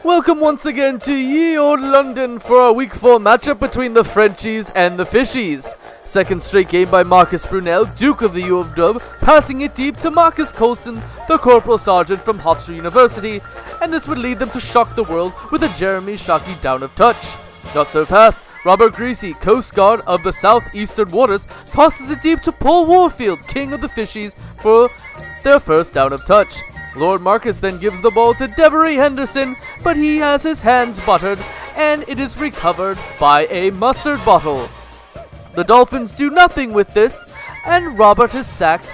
Welcome once again to ye old London for our Week 4 matchup between the Frenchies and the Fishies. Second straight game by Marcus Brunel, Duke of the U of Dub, passing it deep to Marcus Colson, the Corporal Sergeant from Hofstra University, and this would lead them to shock the world with a Jeremy Shockey down of touch. Not so fast. Robert Greasy, Coast Guard of the Southeastern Waters, tosses it deep to Paul Warfield, King of the Fishies, for their first down of touch. Lord Marcus then gives the ball to Devery Henderson, but he has his hands buttered, and it is recovered by a mustard bottle. The Dolphins do nothing with this, and Robert is sacked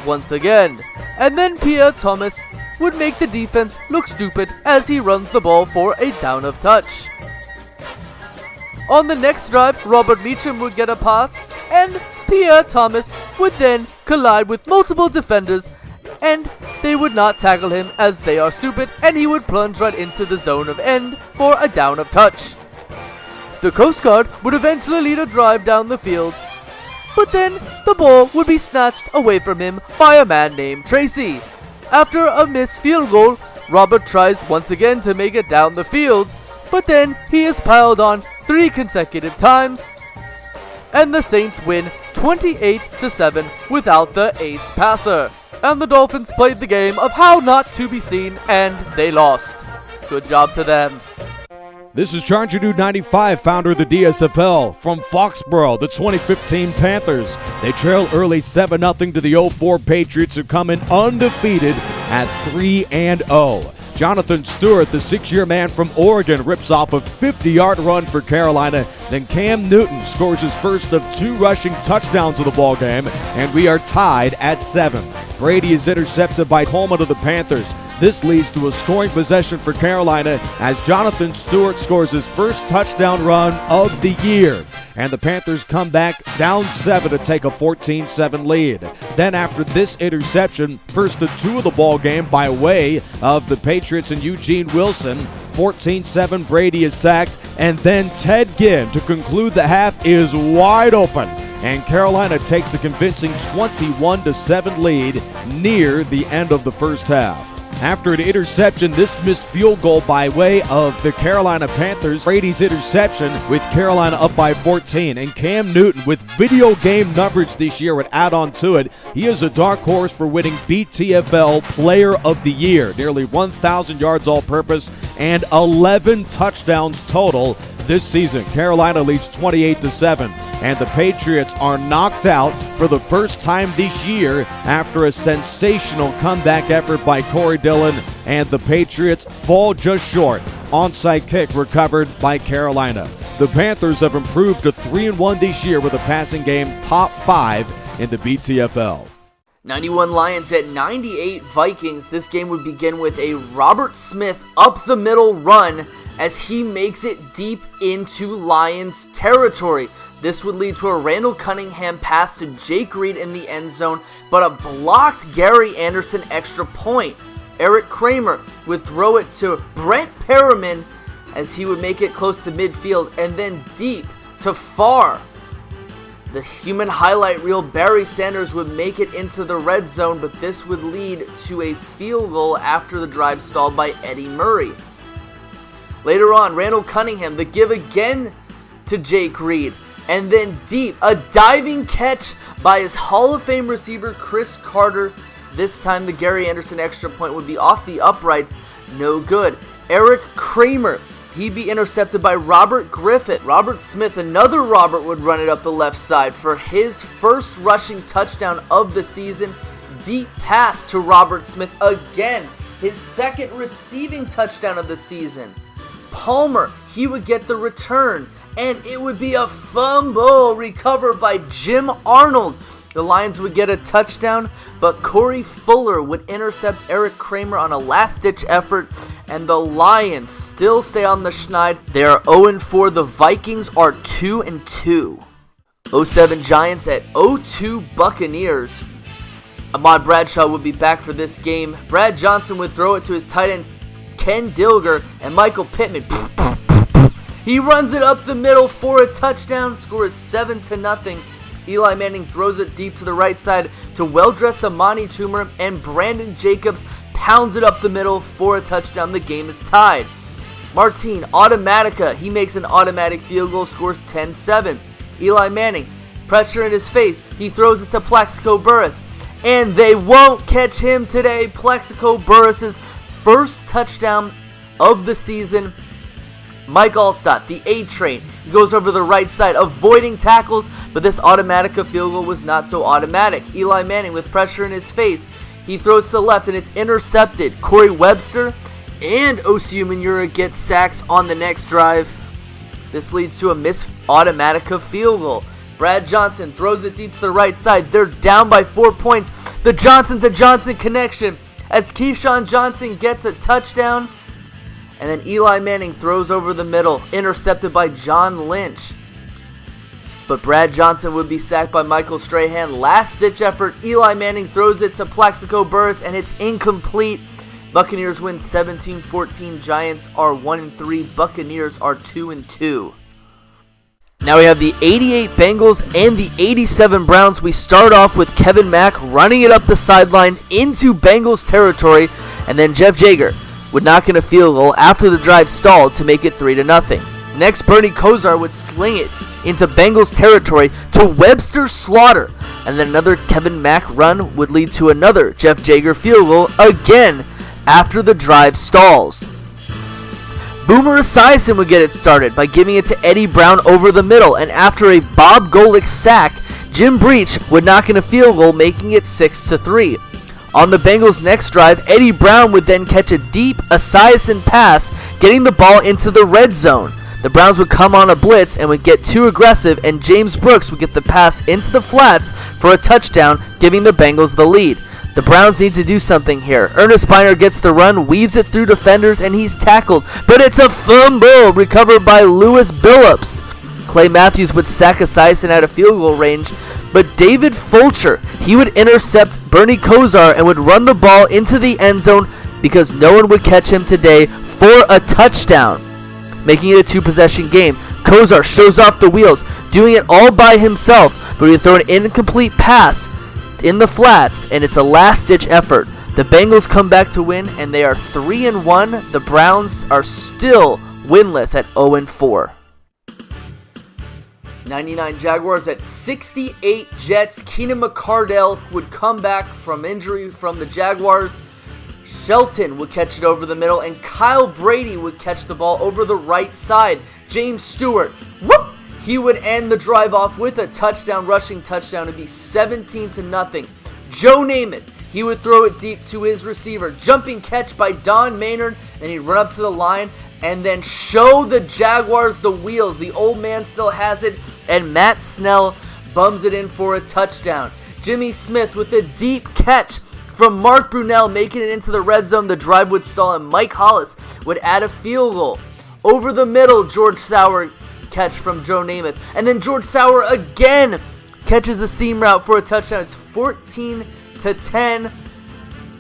once again. And then Pierre Thomas would make the defense look stupid as he runs the ball for a down of touch. On the next drive, Robert Meacham would get a pass, and Pierre Thomas would then collide with multiple defenders, and they would not tackle him as they are stupid, and he would plunge right into the zone of end for a down of touch. The Coast Guard would eventually lead a drive down the field, but then the ball would be snatched away from him by a man named Tracy. After a missed field goal, Robert tries once again to make it down the field, but then he is piled on 3 consecutive times, and the Saints win 28-7 without the ace passer. And the Dolphins played the game of how not to be seen, and they lost. Good job to them. This is Chargerdude95, founder of the DSFL, from Foxborough, the 2015 Panthers. They trail early 7-0 to the 04 Patriots, who come in undefeated at 3-0. Jonathan Stewart, the 6-year man from Oregon, rips off a 50-yard run for Carolina. Then Cam Newton scores his first of 2 rushing touchdowns of the ballgame, and we are tied at 7. Brady is intercepted by Coleman of the Panthers. This leads to a scoring possession for Carolina as Jonathan Stewart scores his first touchdown run of the year. And the Panthers come back down 7 to take a 14-7 lead. Then after this interception, first of 2 of the ball game by way of the Patriots and Eugene Wilson, 14-7, Brady is sacked, and then Ted Ginn to conclude the half is wide open. And Carolina takes a convincing 21-7 lead near the end of the first half. After an interception, this missed field goal by way of the Carolina Panthers. Brady's interception with Carolina up by 14. And Cam Newton, with video game numbers this year, would add on to it. He is a dark horse for winning BTFL Player of the Year. Nearly 1,000 yards all-purpose and 11 touchdowns total this season. Carolina leads 28-7. And the Patriots are knocked out for the first time this year after a sensational comeback effort by Corey Dillon, and the Patriots fall just short. Onside kick recovered by Carolina. The Panthers have improved to 3-1 this year with a passing game top 5 in the BTFL. 91 Lions at 98 Vikings. This game would begin with a Robert Smith up the middle run as he makes it deep into Lions territory. This would lead to a Randall Cunningham pass to Jake Reed in the end zone, but a blocked Gary Anderson extra point. Eric Kramer would throw it to Brent Perriman as he would make it close to midfield, and then deep to far. The human highlight reel Barry Sanders would make it into the red zone, but this would lead to a field goal after the drive stalled by Eddie Murray. Later on, Randall Cunningham, the give again to Jake Reed. And then deep, a diving catch by his Hall of Fame receiver, Chris Carter. This time the Gary Anderson extra point would be off the uprights. No good. Eric Kramer, he'd be intercepted by Robert Griffith. Robert Smith, another Robert, would run it up the left side for his first rushing touchdown of the season. Deep pass to Robert Smith again. His second receiving touchdown of the season. Palmer, he would get the return. And it would be a fumble recovered by Jim Arnold. The Lions would get a touchdown, but Corey Fuller would intercept Eric Kramer on a last-ditch effort, and the Lions still stay on the schneid. They are 0-4. The Vikings are 2-2. 07 Giants at 0-2 Buccaneers. Ahmad Bradshaw would be back for this game. Brad Johnson would throw it to his tight end Ken Dilger, and Michael Pittman, he runs it up the middle for a touchdown, scores 7-0. Eli Manning throws it deep to the right side to well-dressed Amani Toomer, and Brandon Jacobs pounds it up the middle for a touchdown. The game is tied. Martin Automatica, he makes an automatic field goal, scores 10-7. Eli Manning, pressure in his face, he throws it to Plaxico Burress, and they won't catch him today. Plaxico Burress's first touchdown of the season. Mike Allstott, the A-Train, he goes over the right side, avoiding tackles, but this Automatica field goal was not so automatic. Eli Manning with pressure in his face, he throws to the left, and it's intercepted. Corey Webster and Osi Umenyiora get sacks on the next drive. This leads to a missed Automatica field goal. Brad Johnson throws it deep to the right side. They're down by 4 points. The Johnson to Johnson connection as Keyshawn Johnson gets a touchdown. And then Eli Manning throws over the middle, intercepted by John Lynch. But Brad Johnson would be sacked by Michael Strahan. Last-ditch effort, Eli Manning throws it to Plaxico Burress, and it's incomplete. Buccaneers win 17-14. Giants are 1-3. Buccaneers are 2-2. Now we have the 88 Bengals and the 87 Browns. We start off with Kevin Mack running it up the sideline into Bengals territory, and then Jeff Jager would knock in a field goal after the drive stalled to make it 3-0. Next, Bernie Kosar would sling it into Bengals territory to Webster Slaughter, and then another Kevin Mack run would lead to another Jeff Jager field goal again after the drive stalls. Boomer Esiason would get it started by giving it to Eddie Brown over the middle, and after a Bob Golick sack, Jim Breach would knock in a field goal, making it 6-3. On the Bengals' next drive, Eddie Brown would then catch a deep Esiason pass, getting the ball into the red zone. The Browns would come on a blitz and would get too aggressive, and James Brooks would get the pass into the flats for a touchdown, giving the Bengals the lead. The Browns need to do something here. Ernest Biner gets the run, weaves it through defenders, and he's tackled. But it's a fumble recovered by Lewis Billups. Clay Matthews would sack Esiason out of field goal range, but David Fulcher, he would intercept Bernie Kosar and would run the ball into the end zone because no one would catch him today for a touchdown, making it a two-possession game. Kosar shows off the wheels, doing it all by himself, but he would throw an incomplete pass in the flats, and it's a last-ditch effort. The Bengals come back to win, and they are 3-1. The Browns are still winless at 0-4. 99 Jaguars at 68 Jets. Keenan McCardell would come back from injury from the Jaguars. Shelton would catch it over the middle, and Kyle Brady would catch the ball over the right side. James Stewart, whoop! He would end the drive off with a touchdown, rushing touchdown, to be 17-0. Joe Namath, he would throw it deep to his receiver. Jumping catch by Don Maynard, and he'd run up to the line and then show the Jaguars the wheels. The old man still has it, and Matt Snell bums it in for a touchdown. Jimmy Smith with a deep catch from Mark Brunell, making it into the red zone. The drive would stall, and Mike Hollis would add a field goal. Over the middle, George Sauer catch from Joe Namath, and then George Sauer again catches the seam route for a touchdown. It's 14-10.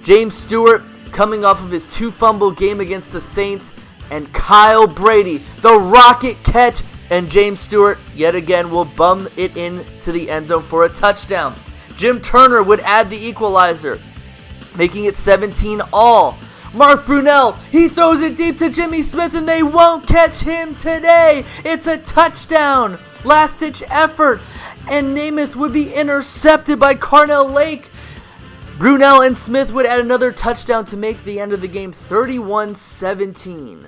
James Stewart coming off of his 2-fumble game against the Saints, and Kyle Brady, the rocket catch, and James Stewart yet again will bum it into the end zone for a touchdown. Jim Turner would add the equalizer, making it 17-all. Mark Brunell, he throws it deep to Jimmy Smith, and they won't catch him today. It's a touchdown. Last-ditch effort, and Namath would be intercepted by Carnell Lake. Brunell and Smith would add another touchdown to make the end of the game 31-17.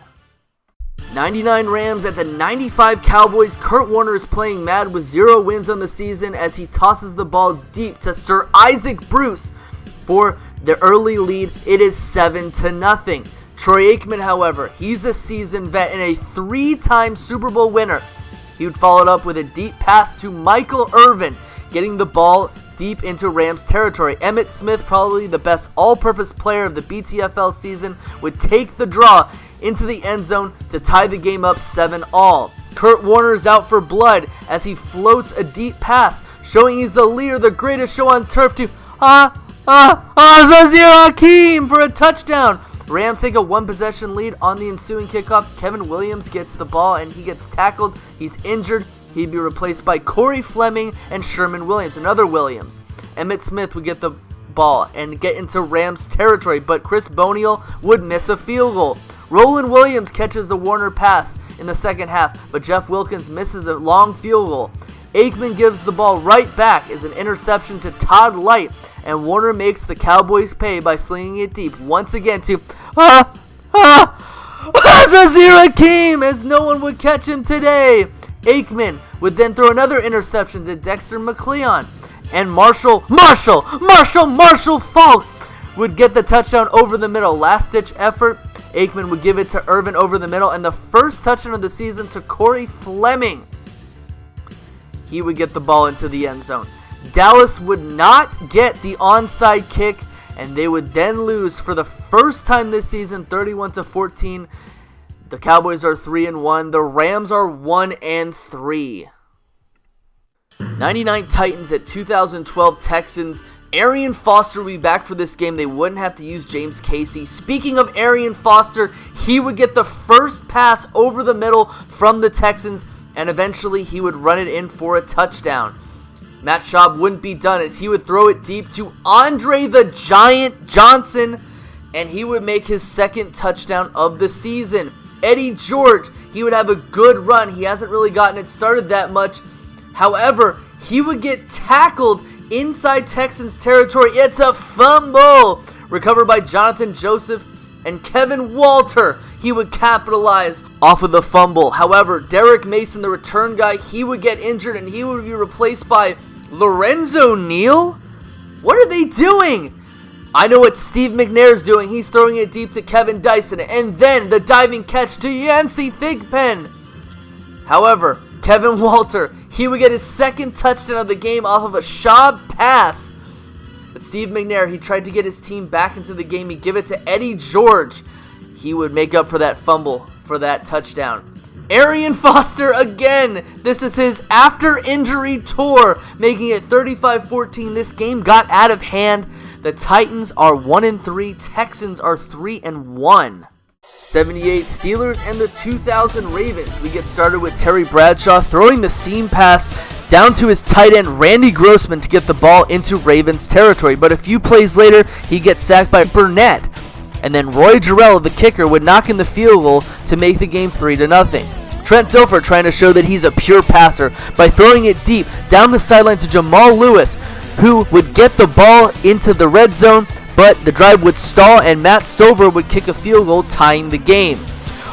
99 Rams at the 95 Cowboys. Kurt Warner is playing mad with 0 wins on the season as he tosses the ball deep to Sir Isaac Bruce for the early lead. It is 7-0. Troy Aikman, however, he's a seasoned vet and a 3-time Super Bowl winner. He would follow it up with a deep pass to Michael Irvin, getting the ball deep into Rams territory. Emmitt Smith, probably the best all-purpose player of the BTFL season, would take the draw into the end zone to tie the game up 7-all. Kurt Warner is out for blood as he floats a deep pass, showing he's the leader, the greatest show on turf, to Zazir Hakeem for a touchdown. Rams take a 1-possession lead on the ensuing kickoff. Kevin Williams gets the ball and he gets tackled. He's injured. He'd be replaced by Corey Fleming and Sherman Williams, another Williams. Emmitt Smith would get the ball and get into Rams territory, but Chris Bonial would miss a field goal. Roland Williams catches the Warner pass in the second half, but Jeff Wilkins misses a long field goal. Aikman gives the ball right back as an interception to Todd Light, and Warner makes the Cowboys pay by slinging it deep once again to Azazie Hakeem, as no one would catch him today. Aikman would then throw another interception to Dexter McCleon, and Marshall Falk would get the touchdown over the middle. Last-ditch effort, Aikman would give it to Irvin over the middle, and the first touchdown of the season to Corey Fleming. He would get the ball into the end zone. Dallas would not get the onside kick, and they would then lose for the first time this season, 31-14. The Cowboys are 3-1. The Rams are 1-3. 99 Titans at 2012 Texans. Arian Foster will be back for this game. They wouldn't have to use James Casey. Speaking of Arian Foster, he would get the first pass over the middle from the Texans, and eventually he would run it in for a touchdown. Matt Schaub wouldn't be done as he would throw it deep to Andre the Giant Johnson, and he would make his second touchdown of the season. Eddie George, he would have a good run. He hasn't really gotten it started that much. However, he would get tackled inside Texans territory. It's a fumble recovered by Jonathan Joseph, and Kevin Walter, he would capitalize off of the fumble. However, Derek Mason, the return guy, he would get injured, and he would be replaced by Lorenzo Neal? What are they doing? I know what Steve McNair's doing. He's throwing it deep to Kevin Dyson, and then the diving catch to Yancey Thigpen. However, Kevin Walter, he would get his second touchdown of the game off of a Schaub pass. But Steve McNair, he tried to get his team back into the game. He'd give it to Eddie George. He would make up for that fumble for that touchdown. Arian Foster again. This is his after-injury tour, making it 35-14. This game got out of hand. The Titans are 1-3. Texans are 3-1. 78 Steelers and the 2000 Ravens. We get started with Terry Bradshaw throwing the seam pass down to his tight end Randy Grossman to get the ball into Ravens territory. But a few plays later, he gets sacked by Burnett. And then Roy Jarrell, the kicker, would knock in the field goal to make the game 3-0. Trent Dilfer trying to show that he's a pure passer by throwing it deep down the sideline to Jamal Lewis, who would get the ball into the red zone, but the drive would stall and Matt Stover would kick a field goal, tying the game.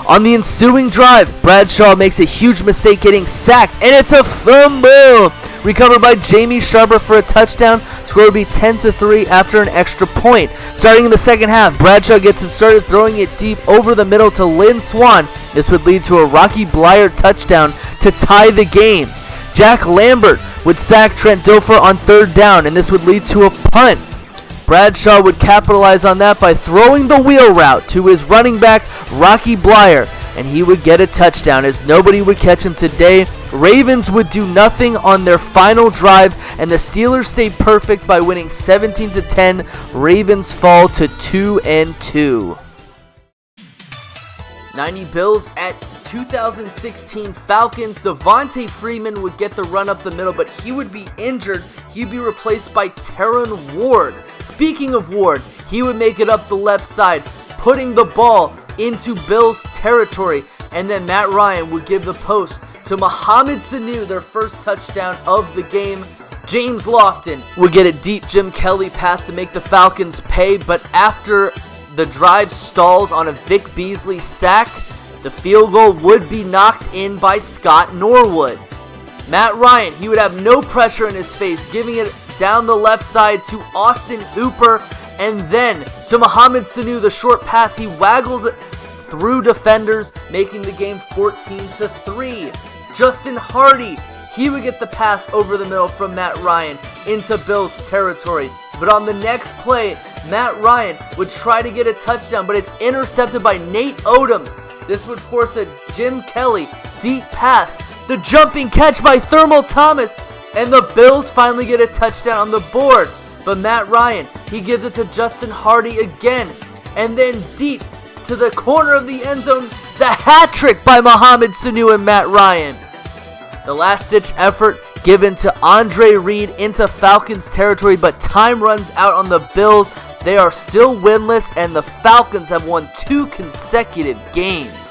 On the ensuing drive, Bradshaw makes a huge mistake getting sacked, and it's a fumble! Recovered by Jamie Sharper for a touchdown. Score would be 10-3 after an extra point. Starting in the second half, Bradshaw gets it started throwing it deep over the middle to Lynn Swann. This would lead to a Rocky Bleier touchdown to tie the game. Jack Lambert would sack Trent Dilfer on third down, and this would lead to a punt. Bradshaw would capitalize on that by throwing the wheel route to his running back, Rocky Bleier, and he would get a touchdown as nobody would catch him today. Ravens would do nothing on their final drive, and the Steelers stayed perfect by winning 17-10. Ravens fall to 2-2. 90 Bills at 2016 Falcons. Devontae Freeman would get the run up the middle, but he would be injured. He'd be replaced by Terron Ward. Speaking of Ward, he would make it up the left side, putting the ball into Bills territory, and then Matt Ryan would give the post to Mohamed Sanu, their first touchdown of the game. James Lofton would get a deep Jim Kelly pass to make the Falcons pay, but after the drive stalls on a Vic Beasley sack, the field goal would be knocked in by Scott Norwood. Matt Ryan, he would have no pressure in his face, giving it down the left side to Austin Hooper, and then to Mohamed Sanu, the short pass. He waggles it through defenders, making the game 14-3. Justin Hardy, he would get the pass over the middle from Matt Ryan into Bills territory. But on the next play, Matt Ryan would try to get a touchdown, but it's intercepted by Nate Odoms. This would force a Jim Kelly deep pass. The jumping catch by Thermal Thomas, and the Bills finally get a touchdown on the board. But Matt Ryan, he gives it to Justin Hardy again, and then deep to the corner of the end zone, the hat trick by Mohamed Sanu and Matt Ryan. The last-ditch effort, given to Andre Reed into Falcons territory, but time runs out on the Bills. They are still winless, and the Falcons have won 2 consecutive games.